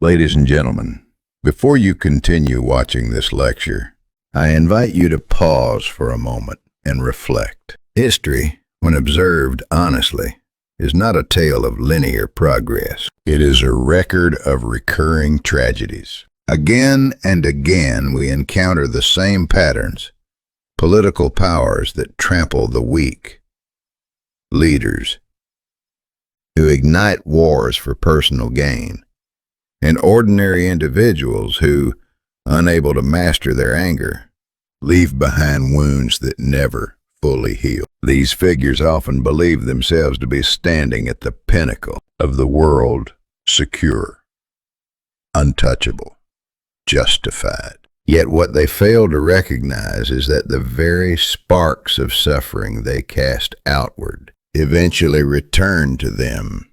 Ladies and gentlemen, before you continue watching this lecture, I invite you to pause for a moment and reflect. History, when observed honestly, is not a tale of linear progress. It is a record of recurring tragedies. Again and again, we encounter the same patterns: political powers that trample the weak, leaders who ignite wars for personal gain, and ordinary individuals who, unable to master their anger, leave behind wounds that never fully heal. These figures often believe themselves to be standing at the pinnacle of the world, secure, untouchable, justified. Yet what they fail to recognize is that the very sparks of suffering they cast outward eventually return to them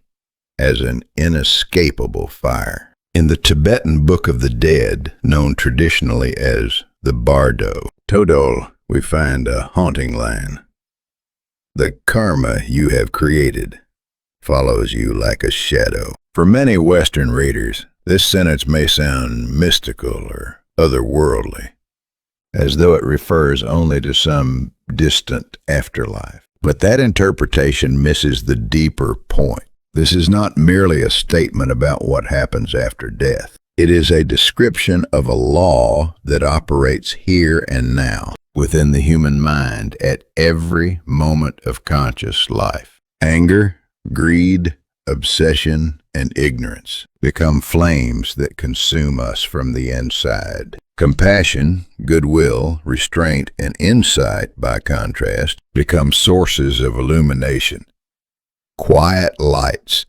as an inescapable fire. In the Tibetan Book of the Dead, known traditionally as the Bardo Thödol, we find a haunting line. The karma you have created follows you like a shadow. For many Western readers, this sentence may sound mystical or otherworldly, as though it refers only to some distant afterlife. But that interpretation misses the deeper point. This is not merely a statement about what happens after death. It is a description of a law that operates here and now, within the human mind at every moment of conscious life. Anger, greed, obsession, and ignorance become flames that consume us from the inside. Compassion, goodwill, restraint, and insight, by contrast, become sources of illumination, quiet lights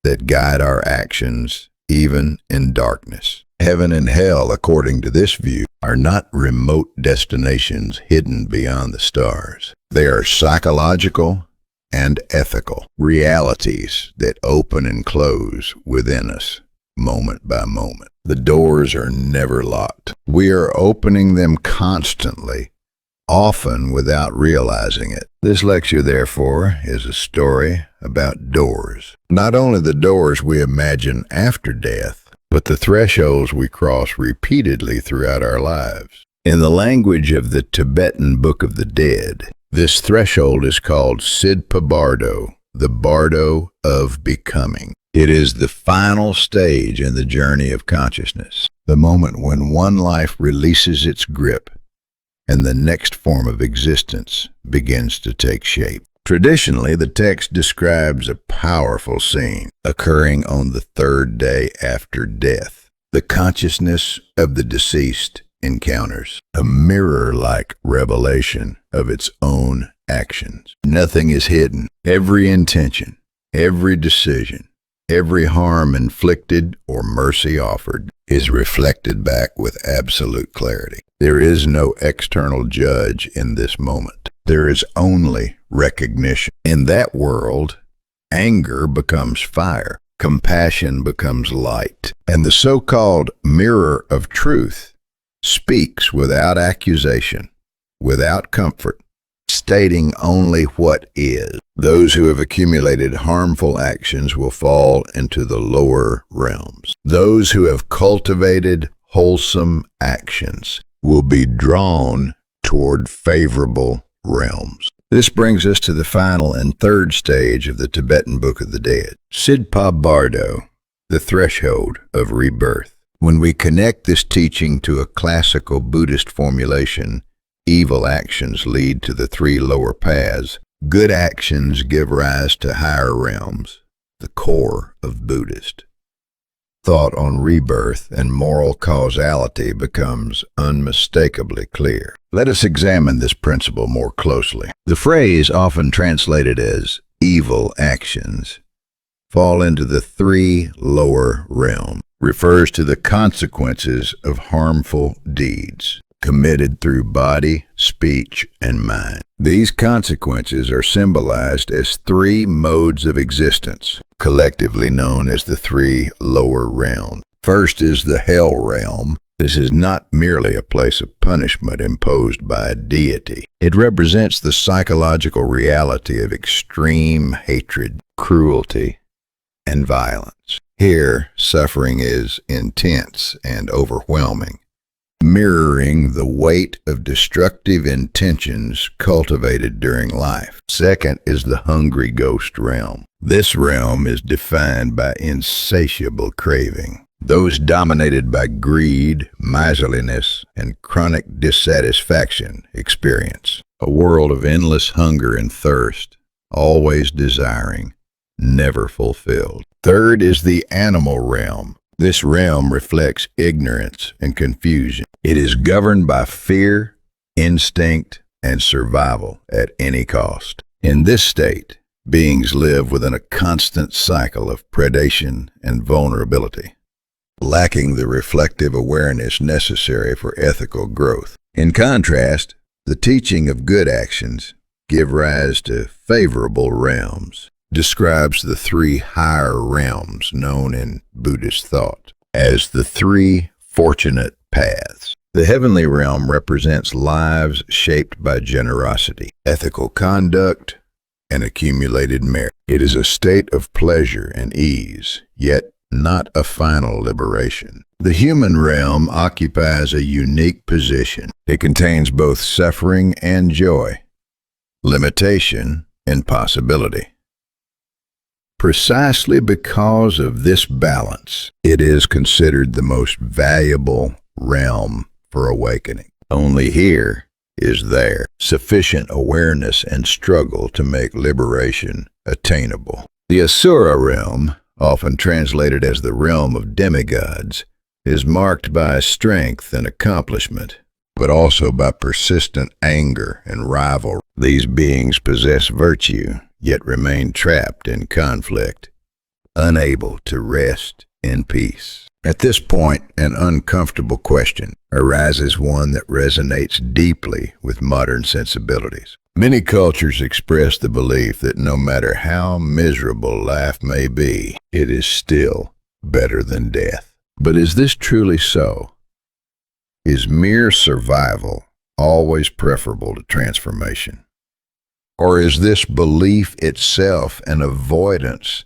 that guide our actions even in darkness. Heaven and hell, according to this view, are not remote destinations hidden beyond the stars. They are psychological and ethical realities that open and close within us, moment by moment. The doors are never locked. We are opening them constantly, often without realizing it. This lecture, therefore, is a story about doors. Not only the doors we imagine after death, but the thresholds we cross repeatedly throughout our lives. In the language of the Tibetan Book of the Dead, this threshold is called Sidpa Bardo, the Bardo of becoming. It is the final stage in the journey of consciousness, the moment when one life releases its grip and the next form of existence begins to take shape. Traditionally, the text describes a powerful scene occurring on the third day after death. The consciousness of the deceased encounters a mirror-like revelation of its own actions. Nothing is hidden. Every intention, every decision, every harm inflicted or mercy offered is reflected back with absolute clarity. There is no external judge in this moment. There is only recognition. In that world, anger becomes fire, compassion becomes light, and the so-called mirror of truth speaks without accusation, without comfort, stating only what is. Those who have accumulated harmful actions will fall into the lower realms. Those who have cultivated wholesome actions will be drawn toward favorable realms. This brings us to the final and third stage of the Tibetan Book of the Dead, Sidpa Bardo, the threshold of rebirth. When we connect this teaching to a classical Buddhist formulation, evil actions lead to the three lower paths. Good actions give rise to higher realms, the core of Buddhist thought on rebirth and moral causality becomes unmistakably clear. Let us examine this principle more closely. The phrase, often translated as evil actions, fall into the three lower realms, refers to the consequences of harmful deeds committed through body, speech, and mind. These consequences are symbolized as three modes of existence, collectively known as the three lower realms. First is the hell realm. This is not merely a place of punishment imposed by a deity. It represents the psychological reality of extreme hatred, cruelty, and violence. Here, suffering is intense and overwhelming, mirroring the weight of destructive intentions cultivated during life. Second is the hungry ghost realm. This realm is defined by insatiable craving. Those dominated by greed, miserliness, and chronic dissatisfaction experience a world of endless hunger and thirst, always desiring, never fulfilled. Third is the animal realm. This realm reflects ignorance and confusion. It is governed by fear, instinct, and survival at any cost. In this state, beings live within a constant cycle of predation and vulnerability, lacking the reflective awareness necessary for ethical growth. In contrast, the teaching of good actions give rise to favorable realms, describes the three higher realms known in Buddhist thought as the three fortunate paths. The heavenly realm represents lives shaped by generosity, ethical conduct, and accumulated merit. It is a state of pleasure and ease, yet not a final liberation. The human realm occupies a unique position. It contains both suffering and joy, limitation and possibility. Precisely because of this balance, it is considered the most valuable realm for awakening. Only here is there sufficient awareness and struggle to make liberation attainable. The Asura realm, often translated as the realm of demigods, is marked by strength and accomplishment, but also by persistent anger and rivalry. These beings possess virtue, yet remain trapped in conflict, unable to rest in peace. At this point, an uncomfortable question arises, one that resonates deeply with modern sensibilities. Many cultures express the belief that no matter how miserable life may be, it is still better than death. But is this truly so? Is mere survival always preferable to transformation? Or is this belief itself an avoidance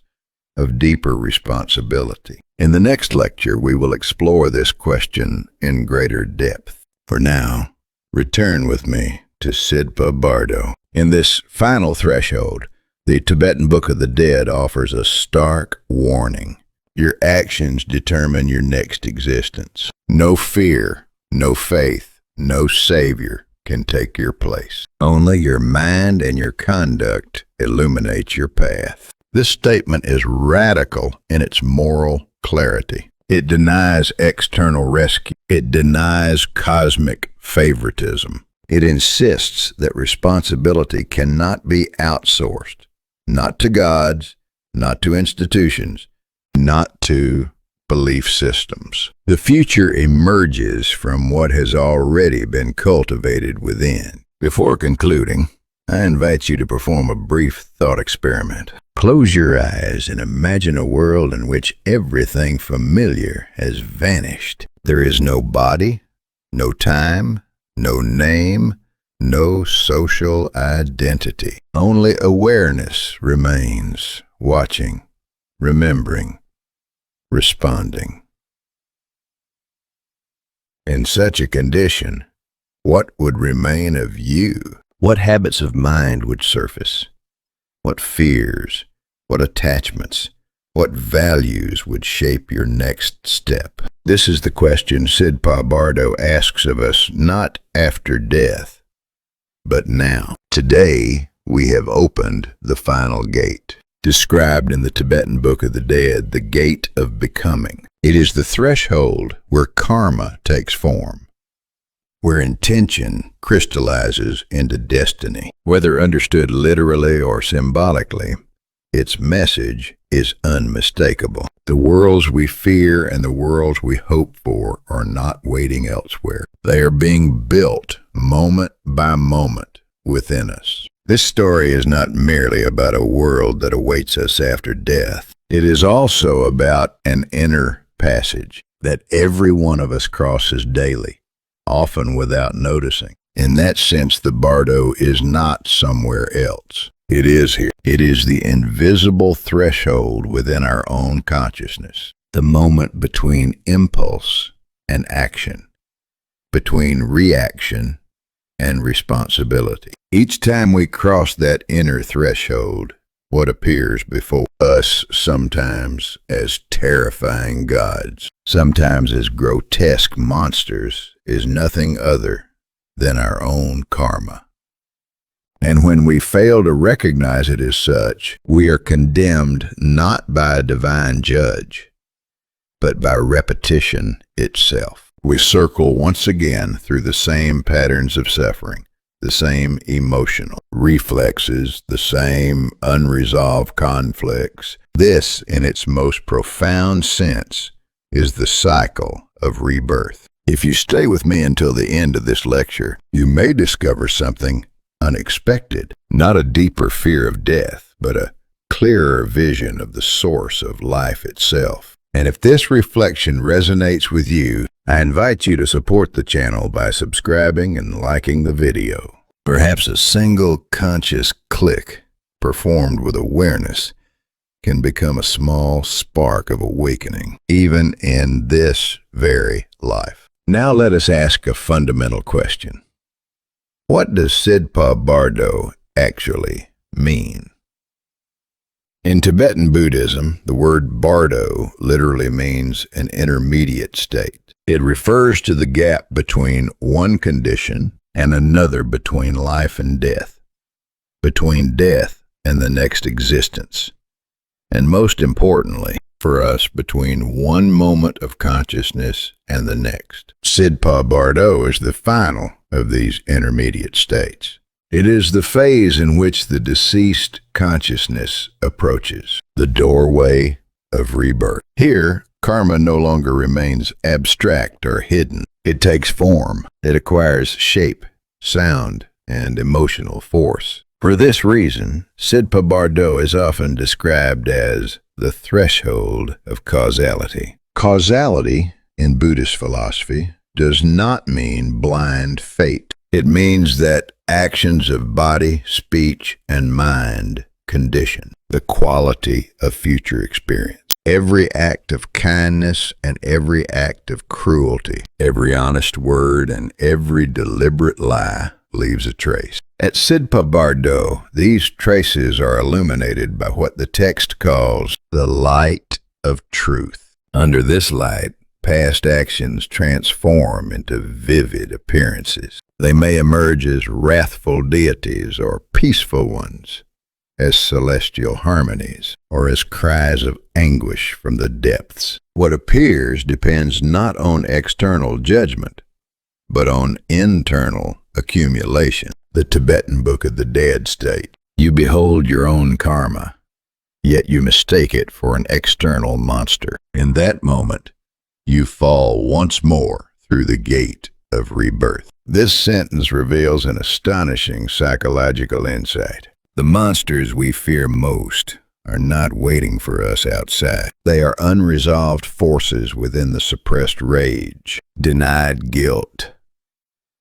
of deeper responsibility? In the next lecture, we will explore this question in greater depth. For now, return with me to Sidpa Bardo. In this final threshold, the Tibetan Book of the Dead offers a stark warning. Your actions determine your next existence. No fear, no faith, no savior can take your place. Only your mind and your conduct illuminate your path. This statement is radical in its moral clarity. It denies external rescue. It denies cosmic favoritism. It insists that responsibility cannot be outsourced, not to gods, not to institutions, not to belief systems. The future emerges from what has already been cultivated within. Before concluding, I invite you to perform a brief thought experiment. Close your eyes and imagine a world in which everything familiar has vanished. There is no body, no time, no name, no social identity. Only awareness remains, watching, remembering, responding. In such a condition, what would remain of you? What habits of mind would surface? What fears, what attachments, what values would shape your next step? This is the question Sidpa Bardo asks of us, not after death, but now. Today, we have opened the final gate, described in the Tibetan Book of the Dead, the gate of becoming. It is the threshold where karma takes form, where intention crystallizes into destiny. Whether understood literally or symbolically, its message is unmistakable. The worlds we fear and the worlds we hope for are not waiting elsewhere. They are being built moment by moment within us. This story is not merely about a world that awaits us after death. It is also about an inner passage that every one of us crosses daily, often without noticing. In that sense, the Bardo is not somewhere else. It is here. It is the invisible threshold within our own consciousness, the moment between impulse and action, between reaction and responsibility. Each time we cross that inner threshold, what appears before us sometimes as terrifying gods, sometimes as grotesque monsters, is nothing other than our own karma. And when we fail to recognize it as such, we are condemned not by a divine judge, but by repetition itself. We circle once again through the same patterns of suffering, the same emotional reflexes, the same unresolved conflicts. This, in its most profound sense, is the cycle of rebirth. If you stay with me until the end of this lecture, you may discover something unexpected, not a deeper fear of death, but a clearer vision of the source of life itself. And if this reflection resonates with you, I invite you to support the channel by subscribing and liking the video. Perhaps a single conscious click performed with awareness can become a small spark of awakening, even in this very life. Now let us ask a fundamental question. What does Sidpa Bardo actually mean? In Tibetan Buddhism, the word Bardo literally means an intermediate state. It refers to the gap between one condition and another, between life and death, between death and the next existence, and most importantly, for us, between one moment of consciousness and the next. Sidpa Bardo is the final of these intermediate states. It is the phase in which the deceased consciousness approaches the doorway of rebirth. Here, karma no longer remains abstract or hidden. It takes form. It acquires shape, sound, and emotional force. For this reason, Sidpa Bardo is often described as the threshold of causality. Causality, in Buddhist philosophy, does not mean blind fate. It means that actions of body, speech, and mind condition the quality of future experience. Every act of kindness and every act of cruelty, every honest word and every deliberate lie leaves a trace. At Sidpa Bardo, these traces are illuminated by what the text calls the light of truth. Under this light, past actions transform into vivid appearances. They may emerge as wrathful deities or peaceful ones, as celestial harmonies, or as cries of anguish from the depths. What appears depends not on external judgment, but on internal accumulation. The Tibetan Book of the Dead state, "You behold your own karma, yet you mistake it for an external monster. In that moment, you fall once more through the gate of rebirth." This sentence reveals an astonishing psychological insight. The monsters we fear most are not waiting for us outside. They are unresolved forces within the suppressed rage, denied guilt,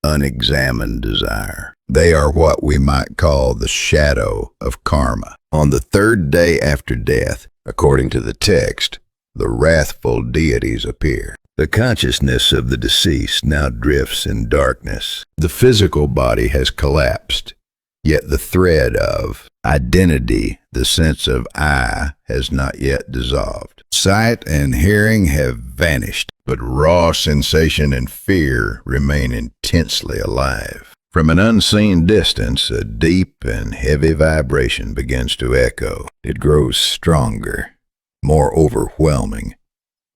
unexamined desire. They are what we might call the shadow of karma. On the third day after death, according to the text, the wrathful deities appear. The consciousness of the deceased now drifts in darkness. The physical body has collapsed, yet the thread of identity, the sense of I, has not yet dissolved. Sight and hearing have vanished, but raw sensation and fear remain intensely alive. From an unseen distance, a deep and heavy vibration begins to echo. It grows stronger, more overwhelming,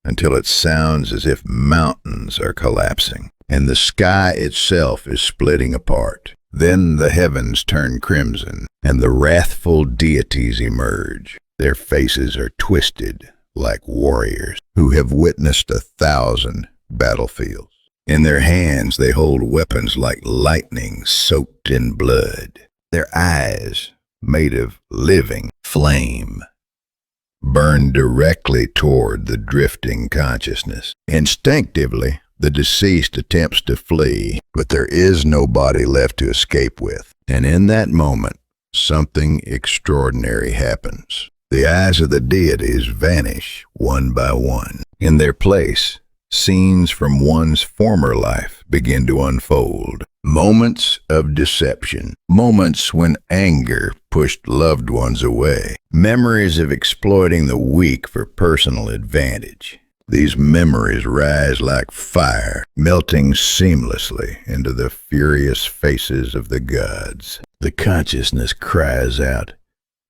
until it sounds as if mountains are collapsing, and the sky itself is splitting apart. Then the heavens turn crimson, and the wrathful deities emerge. Their faces are twisted like warriors who have witnessed 1,000 battlefields. In their hands they hold weapons like lightning soaked in blood. Their eyes, made of living flame, burn directly toward the drifting consciousness. Instinctively, the deceased attempts to flee, but there is no body left to escape with. And in that moment, something extraordinary happens. The eyes of the deities vanish one by one. In their place, scenes from one's former life begin to unfold. Moments of deception, moments when anger pushed loved ones away, memories of exploiting the weak for personal advantage. These memories rise like fire, melting seamlessly into the furious faces of the gods. The consciousness cries out,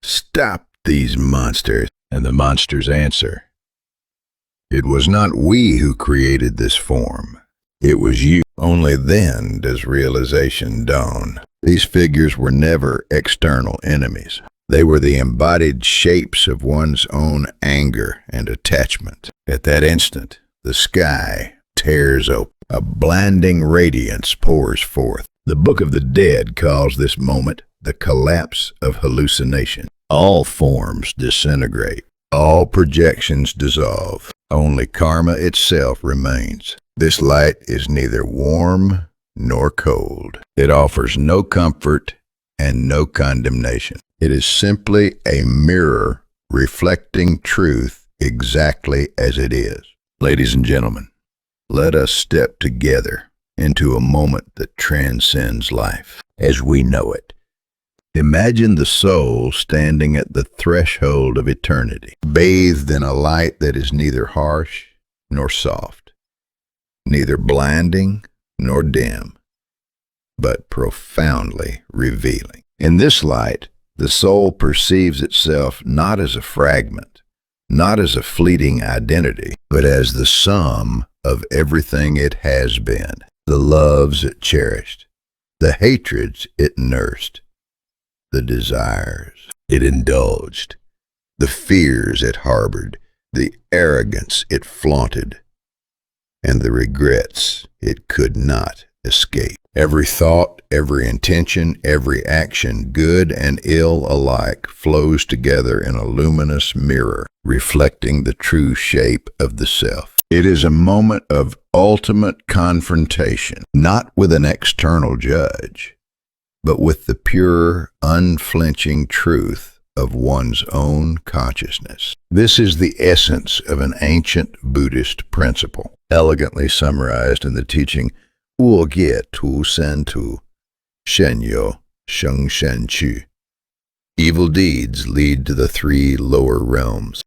"Stop these monsters!" And the monsters answer, "It was not we who created this form. It was you." Only then does realization dawn. These figures were never external enemies. They were the embodied shapes of one's own anger and attachment. At that instant, the sky tears open. A blinding radiance pours forth. The Book of the Dead calls this moment the collapse of hallucination. All forms disintegrate. All projections dissolve. Only karma itself remains. This light is neither warm nor cold. It offers no comfort and no condemnation. It is simply a mirror reflecting truth exactly as it is. Ladies and gentlemen, let us step together into a moment that transcends life as we know it. Imagine the soul standing at the threshold of eternity, bathed in a light that is neither harsh nor soft, neither blinding nor dim, but profoundly revealing. In this light, the soul perceives itself not as a fragment, not as a fleeting identity, but as the sum of everything it has been, the loves it cherished, the hatreds it nursed, the desires it indulged, the fears it harbored, the arrogance it flaunted, and the regrets it could not escape. Every thought, every intention, every action, good and ill alike, flows together in a luminous mirror, reflecting the true shape of the self. It is a moment of ultimate confrontation, not with an external judge, but with the pure, unflinching truth of one's own consciousness. This is the essence of an ancient Buddhist principle, elegantly summarized in the teaching Wu Tu San Tu, Shenyo Sheng Shen Chu. Evil deeds lead to the three lower realms.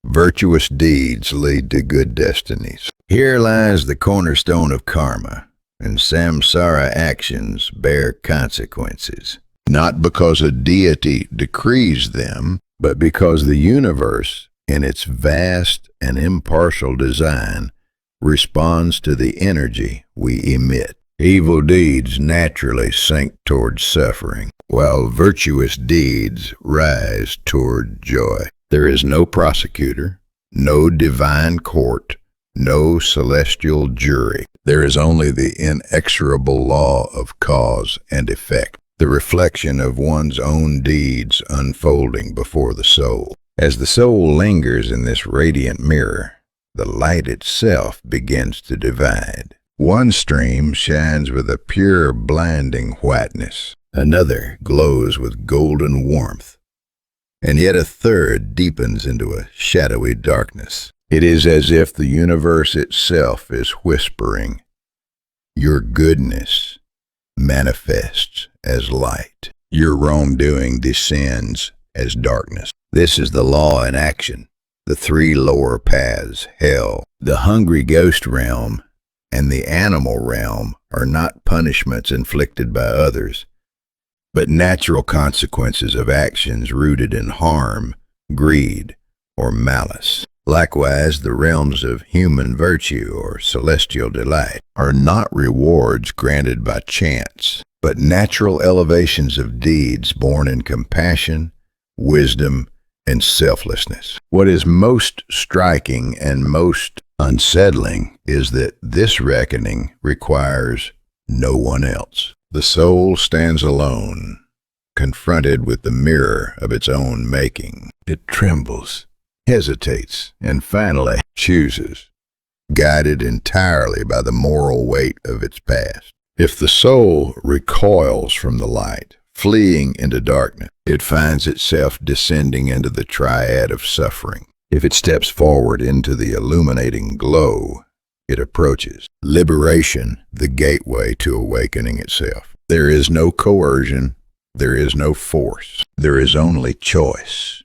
Virtuous deeds lead to good destinies. Here lies the cornerstone of karma, and samsara actions bear consequences, not because a deity decrees them, but because the universe, in its vast and impartial design, responds to the energy we emit. Evil deeds naturally sink toward suffering, while virtuous deeds rise toward joy. There is no prosecutor, no divine court, no celestial jury. There is only the inexorable law of cause and effect, the reflection of one's own deeds unfolding before the soul. As the soul lingers in this radiant mirror, the light itself begins to divide. One stream shines with a pure, blinding whiteness. Another glows with golden warmth. And yet a third deepens into a shadowy darkness. It is as if the universe itself is whispering, "Your goodness manifests as light. Your wrongdoing descends as darkness." This is the law in action. The three lower paths, hell, the hungry ghost realm, and the animal realm, are not punishments inflicted by others, but natural consequences of actions rooted in harm, greed, or malice. Likewise, the realms of human virtue or celestial delight are not rewards granted by chance, but natural elevations of deeds born in compassion, wisdom, and selflessness. What is most striking and most unsettling is that this reckoning requires no one else. The soul stands alone, confronted with the mirror of its own making. It trembles, hesitates, and finally chooses, guided entirely by the moral weight of its past. If the soul recoils from the light, fleeing into darkness. It finds itself descending into the triad of suffering. If it steps forward into the illuminating glow, it approaches liberation, the gateway to awakening itself. There is no coercion, there is no force, there is only choice,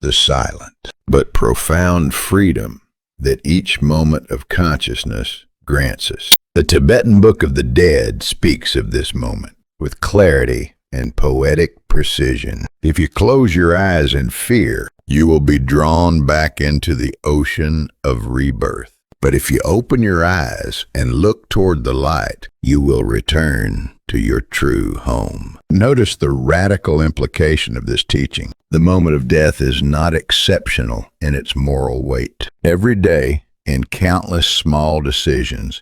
the silent but profound freedom that each moment of consciousness grants us. The Tibetan Book of the Dead speaks of this moment with clarity and poetic precision. If you close your eyes in fear, you will be drawn back into the ocean of rebirth. But if you open your eyes and look toward the light, you will return to your true home. Notice the radical implication of this teaching. The moment of death is not exceptional in its moral weight. Every day, in countless small decisions,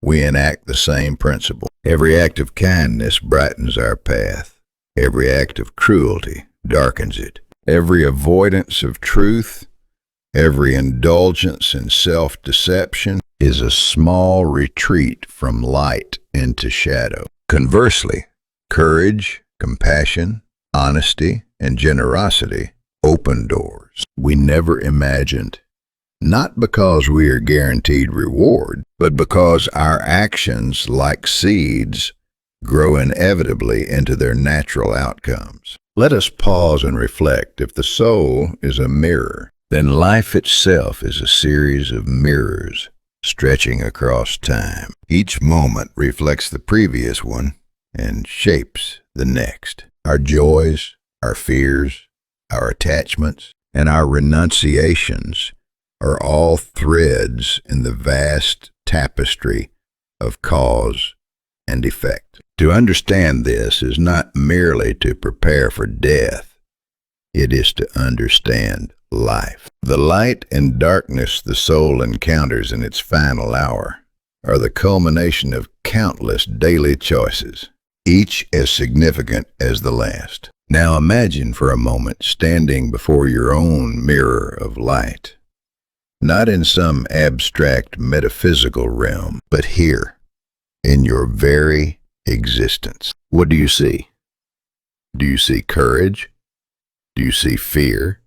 we enact the same principle. Every act of kindness brightens our path. Every act of cruelty darkens it. Every avoidance of truth, every indulgence in self-deception is a small retreat from light into shadow. Conversely, courage, compassion, honesty, and generosity open doors we never imagined. Not because we are guaranteed reward, but because our actions, like seeds, grow inevitably into their natural outcomes. Let us pause and reflect. If the soul is a mirror, then life itself is a series of mirrors stretching across time. Each moment reflects the previous one and shapes the next. Our joys, our fears, our attachments, and our renunciations are all threads in the vast tapestry of cause and effect. To understand this is not merely to prepare for death, it is to understand life. The light and darkness the soul encounters in its final hour are the culmination of countless daily choices, each as significant as the last. Now imagine for a moment standing before your own mirror of light, not in some abstract metaphysical realm, but here, in your very existence. What do you see? Do you see courage? Do you see fear?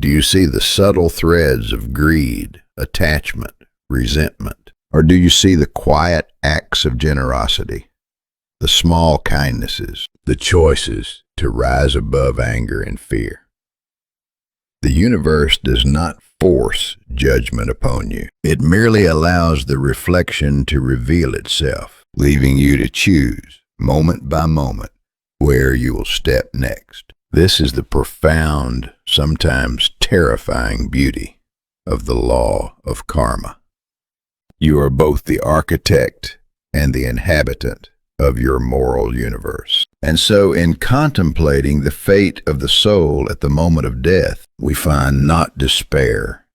Do you see the subtle threads of greed, attachment, resentment? Or do you see the quiet acts of generosity, the small kindnesses, the choices to rise above anger and fear? The universe does not force judgment upon you. It merely allows the reflection to reveal itself, leaving you to choose, moment by moment, where you will step next. This is the profound, sometimes terrifying beauty of the law of karma. You are both the architect and the inhabitant of your moral universe. And so in contemplating the fate of the soul at the moment of death, we find not despair,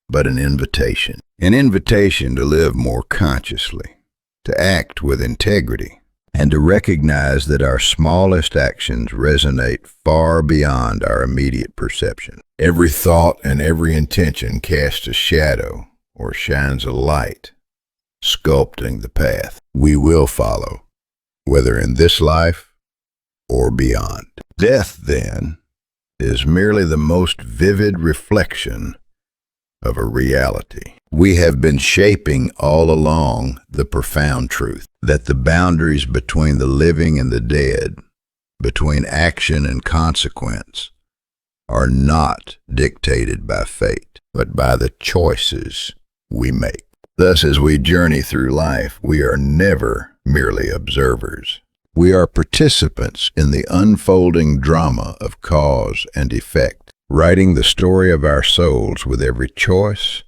but an invitation to live more consciously, to act with integrity, and to recognize that our smallest actions resonate far beyond our immediate perception. Every thought and every intention casts a shadow or shines a light, sculpting the path we will follow, whether in this life or beyond. Death, then, is merely the most vivid reflection of a reality we have been shaping all along, the profound truth that the boundaries between the living and the dead, between action and consequence, are not dictated by fate, but by the choices we make. Thus, as we journey through life, we are never merely observers. We are participants in the unfolding drama of cause and effect, writing the story of our souls with every choice,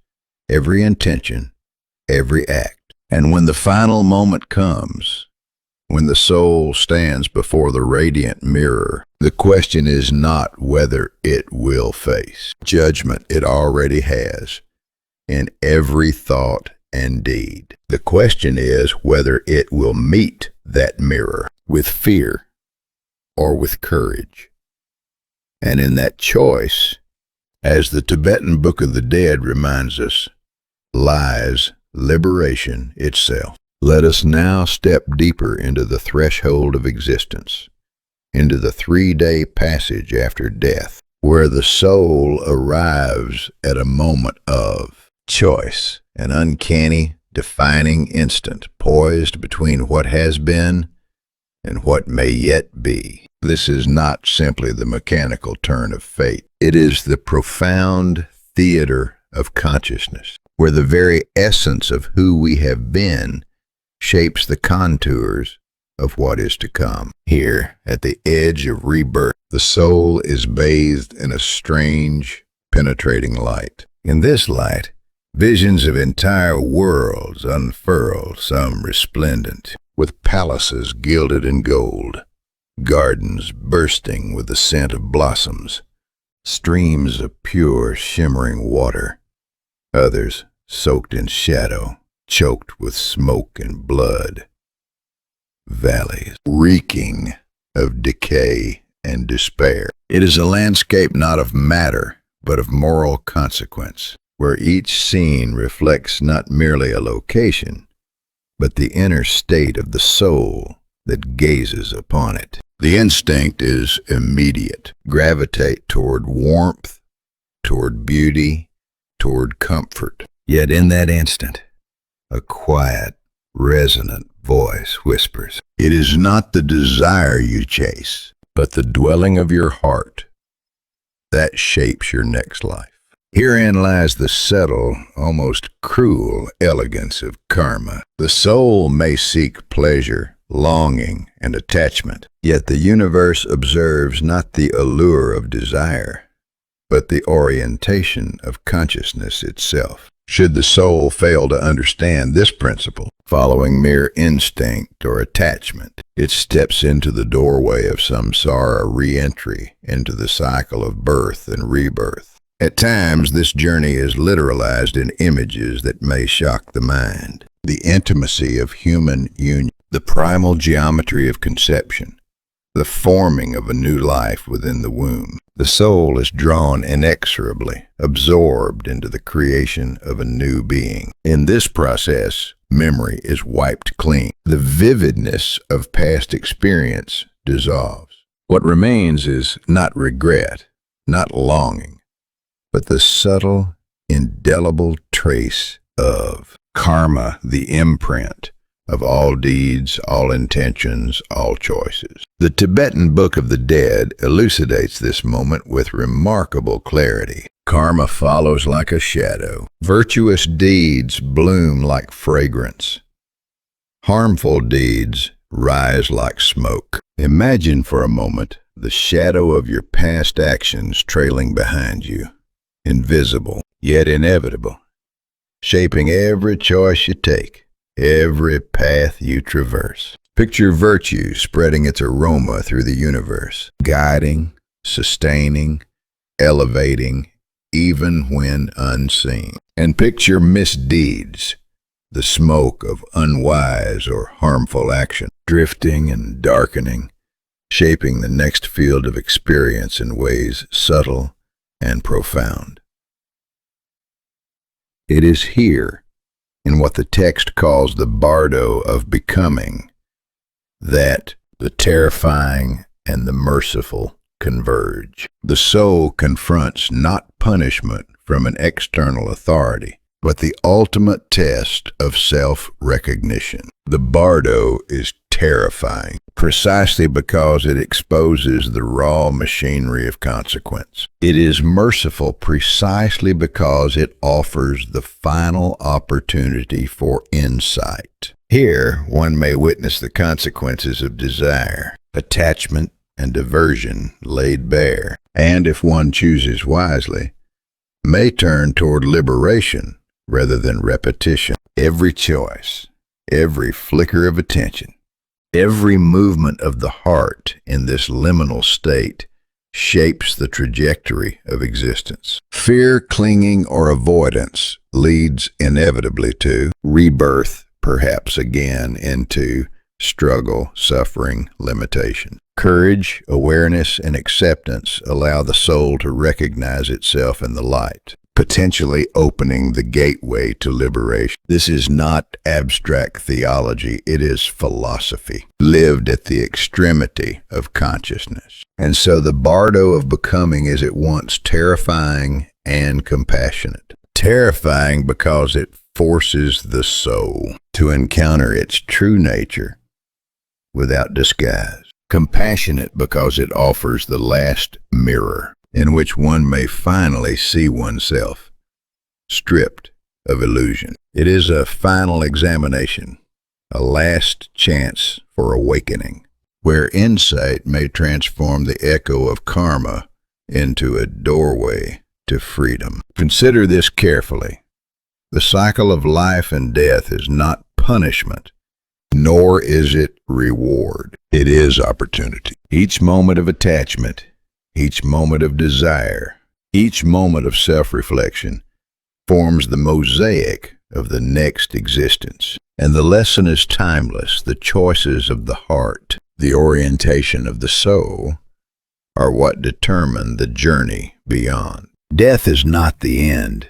every intention, every act. And when the final moment comes, when the soul stands before the radiant mirror, the question is not whether it will face judgment it already has in every thought and deed. The question is whether it will meet that mirror with fear or with courage. And in that choice, as the Tibetan Book of the Dead reminds us, lies liberation itself. Let us now step deeper into the threshold of existence, into the 3-day passage after death, where the soul arrives at a moment of choice, an uncanny, defining instant, poised between what has been and what may yet be. This is not simply the mechanical turn of fate. It is the profound theater of consciousness, where the very essence of who we have been shapes the contours of what is to come. Here, at the edge of rebirth, the soul is bathed in a strange, penetrating light. In this light, visions of entire worlds unfurl, some resplendent, with palaces gilded in gold, gardens bursting with the scent of blossoms, streams of pure, shimmering water, others soaked in shadow, choked with smoke and blood, valleys reeking of decay and despair. It is a landscape not of matter, but of moral consequence, where each scene reflects not merely a location, but the inner state of the soul that gazes upon it. The instinct is immediate. Gravitate toward warmth, toward beauty, toward comfort. Yet in that instant, a quiet, resonant voice whispers, "It is not the desire you chase, but the dwelling of your heart that shapes your next life." Herein lies the subtle, almost cruel elegance of karma. The soul may seek pleasure, longing, and attachment, yet the universe observes not the allure of desire, but the orientation of consciousness itself. Should the soul fail to understand this principle, following mere instinct or attachment, it steps into the doorway of samsara re-entry into the cycle of birth and rebirth. At times, this journey is literalized in images that may shock the mind. The intimacy of human union, the primal geometry of conception, the forming of a new life within the womb. The soul is drawn inexorably, absorbed into the creation of a new being. In this process, memory is wiped clean. The vividness of past experience dissolves. What remains is not regret, not longing, but the subtle, indelible trace of karma, the imprint of all deeds, all intentions, all choices. The Tibetan Book of the Dead elucidates this moment with remarkable clarity. Karma follows like a shadow. Virtuous deeds bloom like fragrance. Harmful deeds rise like smoke. Imagine for a moment the shadow of your past actions trailing behind you, invisible, yet inevitable, shaping every choice you take, every path you traverse. Picture virtue spreading its aroma through the universe, guiding, sustaining, elevating, even when unseen. And picture misdeeds, the smoke of unwise or harmful action, drifting and darkening, shaping the next field of experience in ways subtle and profound. It is here, in what the text calls the Bardo of becoming, that the terrifying and the merciful converge. The soul confronts not punishment from an external authority, but the ultimate test of self-recognition. The Bardo is terrifying, precisely because it exposes the raw machinery of consequence. It is merciful precisely because it offers the final opportunity for insight. Here, one may witness the consequences of desire, attachment, and aversion laid bare, and if one chooses wisely, may turn toward liberation rather than repetition. Every choice, every flicker of attention, every movement of the heart in this liminal state shapes the trajectory of existence. Fear, clinging, or avoidance leads inevitably to rebirth, perhaps again into struggle, suffering, limitation. Courage, awareness, and acceptance allow the soul to recognize itself in the light. potentially opening the gateway to liberation. This is not abstract theology, it is philosophy, lived at the extremity of consciousness. And so the bardo of becoming is at once terrifying and compassionate. Terrifying because it forces the soul to encounter its true nature without disguise. Compassionate because it offers the last mirror in which one may finally see oneself, stripped of illusion. It is a final examination, a last chance for awakening, where insight may transform the echo of karma into a doorway to freedom. Consider this carefully. The cycle of life and death is not punishment, nor is it reward. It is opportunity. Each moment of attachment, each moment of desire, each moment of self-reflection forms the mosaic of the next existence. And the lesson is timeless. The choices of the heart, the orientation of the soul, are what determine the journey beyond. Death is not the end.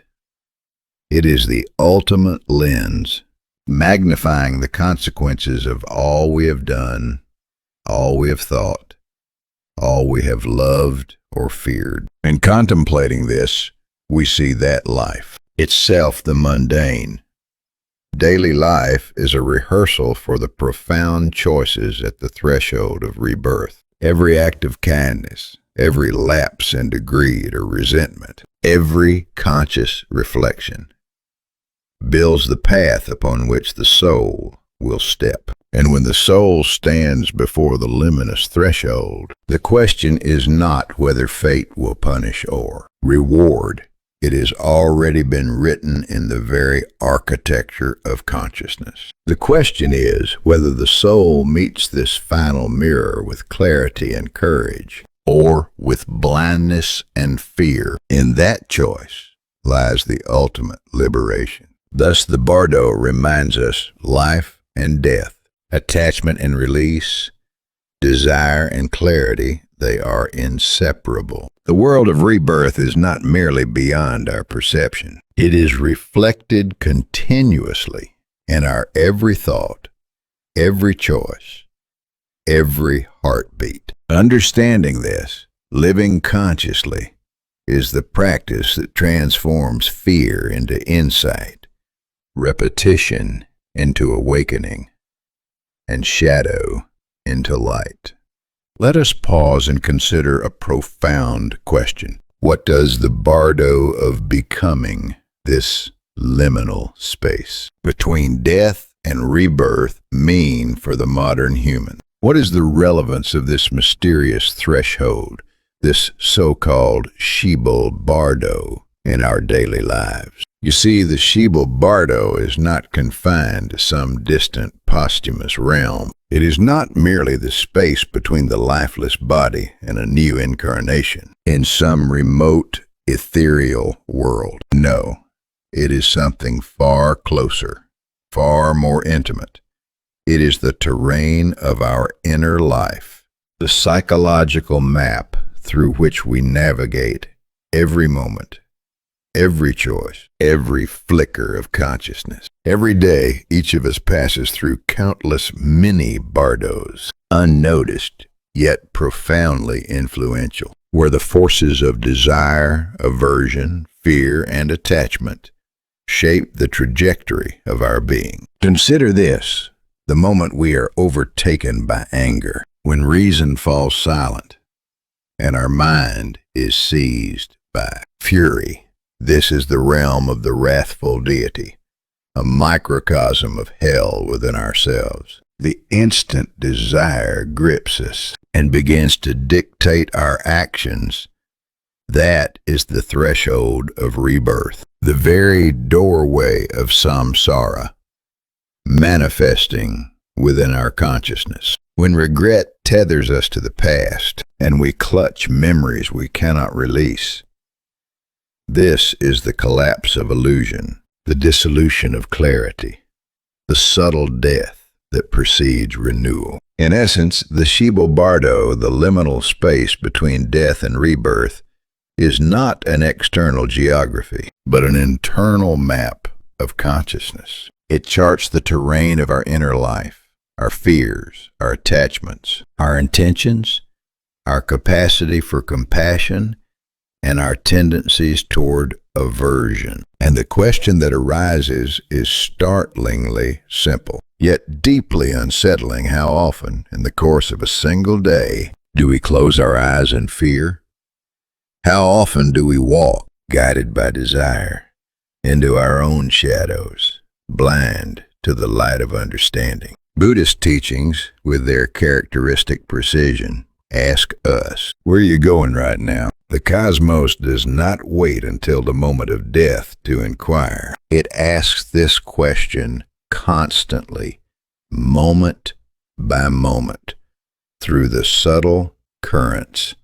It is the ultimate lens, magnifying the consequences of all we have done, all we have thought, all we have loved or feared. In contemplating this, we see that life, itself the mundane. Daily life is a rehearsal for the profound choices at the threshold of rebirth. Every act of kindness, every lapse into greed or resentment, every conscious reflection builds the path upon which the soul will step. And when the soul stands before the luminous threshold, the question is not whether fate will punish or reward. It has already been written in the very architecture of consciousness. The question is whether the soul meets this final mirror with clarity and courage, or with blindness and fear. In that choice lies the ultimate liberation. Thus the Bardo reminds us life and death, attachment and release, desire and clarity, they are inseparable. The world of rebirth is not merely beyond our perception. It is reflected continuously in our every thought, every choice, every heartbeat. Understanding this, living consciously, is the practice that transforms fear into insight, repetition into awakening, and shadow into light. Let us pause and consider a profound question. What does the bardo of becoming, this liminal space between death and rebirth, mean for the modern human? What is the relevance of this mysterious threshold, this so-called Shibal Bardo, in our daily lives? You see, the Shibal Bardo is not confined to some distant posthumous realm. It is not merely the space between the lifeless body and a new incarnation in some remote, ethereal world. No, it is something far closer, far more intimate. It is the terrain of our inner life, the psychological map through which we navigate every moment, every choice, every flicker of consciousness. Every day, each of us passes through countless mini bardos, unnoticed, yet profoundly influential, where the forces of desire, aversion, fear, and attachment shape the trajectory of our being. Consider this, the moment we are overtaken by anger, when reason falls silent, and our mind is seized by fury. This is the realm of the wrathful deity, a microcosm of hell within ourselves. The instant desire grips us and begins to dictate our actions. That is the threshold of rebirth, the very doorway of samsara, manifesting within our consciousness. When regret tethers us to the past and we clutch memories we cannot release, this is the collapse of illusion, the dissolution of clarity, the subtle death that precedes renewal. In essence, the Shibal Bardo, the liminal space between death and rebirth, is not an external geography, but an internal map of consciousness. It charts the terrain of our inner life, our fears, our attachments, our intentions, our capacity for compassion, and our tendencies toward aversion. And the question that arises is startlingly simple, yet deeply unsettling. How often, in the course of a single day, do we close our eyes in fear? How often do we walk, guided by desire, into our own shadows, blind to the light of understanding? Buddhist teachings, with their characteristic precision, ask us, where are you going right now? The cosmos does not wait until the moment of death to inquire. It asks this question constantly, moment by moment, through the subtle currents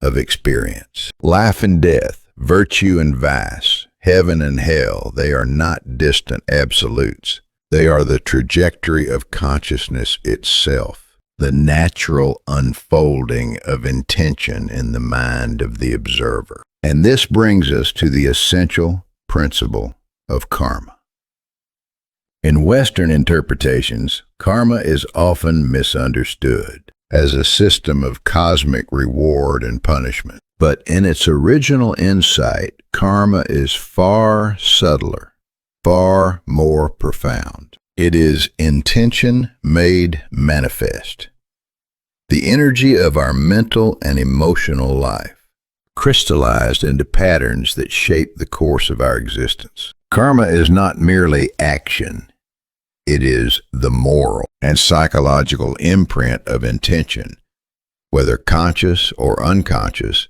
of experience. Life and death, virtue and vice, heaven and hell, they are not distant absolutes. They are the trajectory of consciousness itself, the natural unfolding of intention in the mind of the observer. And this brings us to the essential principle of karma. In Western interpretations, karma is often misunderstood as a system of cosmic reward and punishment. But in its original insight, karma is far subtler, far more profound. It is intention made manifest. The energy of our mental and emotional life, crystallized into patterns that shape the course of our existence. Karma is not merely action. It is the moral and psychological imprint of intention, whether conscious or unconscious,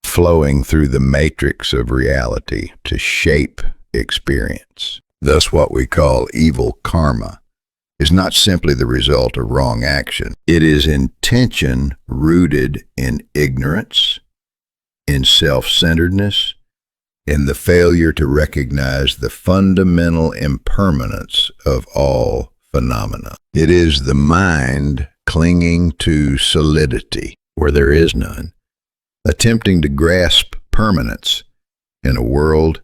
flowing through the matrix of reality to shape experience. Thus, what we call evil karma is not simply the result of wrong action. It is intention rooted in ignorance, in self-centeredness, in the failure to recognize the fundamental impermanence of all phenomena. It is the mind clinging to solidity where there is none, attempting to grasp permanence in a world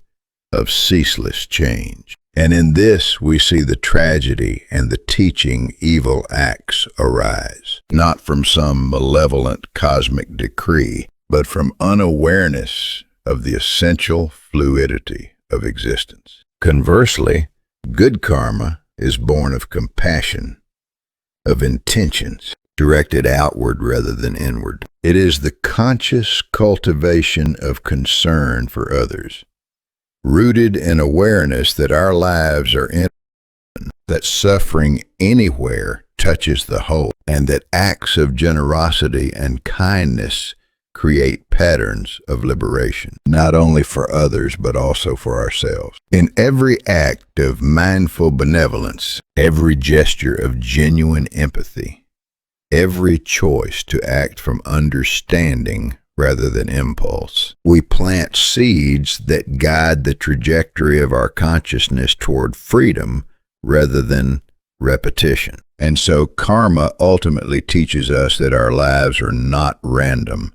of ceaseless change. And in this we see the tragedy and the teaching evil acts arise, not from some malevolent cosmic decree, but from unawareness of the essential fluidity of existence. Conversely, good karma is born of compassion, of intentions directed outward rather than inward. It is the conscious cultivation of concern for others, rooted in awareness that our lives are in, that suffering anywhere touches the whole, and that acts of generosity and kindness create patterns of liberation, not only for others, but also for ourselves. In every act of mindful benevolence, every gesture of genuine empathy, every choice to act from understanding rather than impulse, we plant seeds that guide the trajectory of our consciousness toward freedom rather than repetition. And so karma ultimately teaches us that our lives are not random,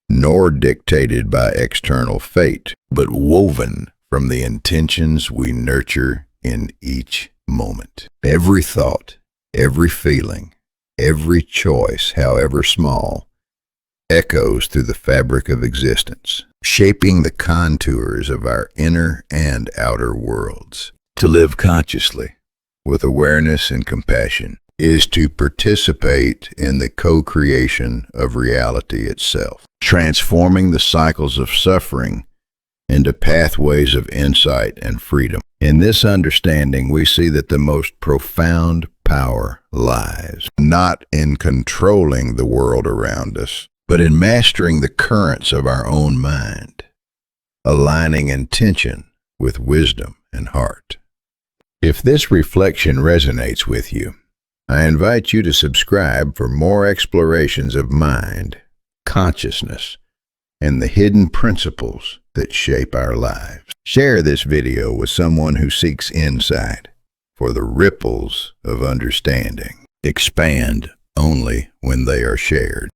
nor dictated by external fate, but woven from the intentions we nurture in each moment. Every thought, every feeling, every choice, however small, echoes through the fabric of existence, shaping the contours of our inner and outer worlds. To live consciously, with awareness and compassion, is to participate in the co-creation of reality itself, transforming the cycles of suffering into pathways of insight and freedom. In this understanding, we see that the most profound power lies not in controlling the world around us, but in mastering the currents of our own mind, aligning intention with wisdom and heart. If this reflection resonates with you, I invite you to subscribe for more explorations of mind, consciousness, and the hidden principles that shape our lives. Share this video with someone who seeks insight, for the ripples of understanding expand only when they are shared.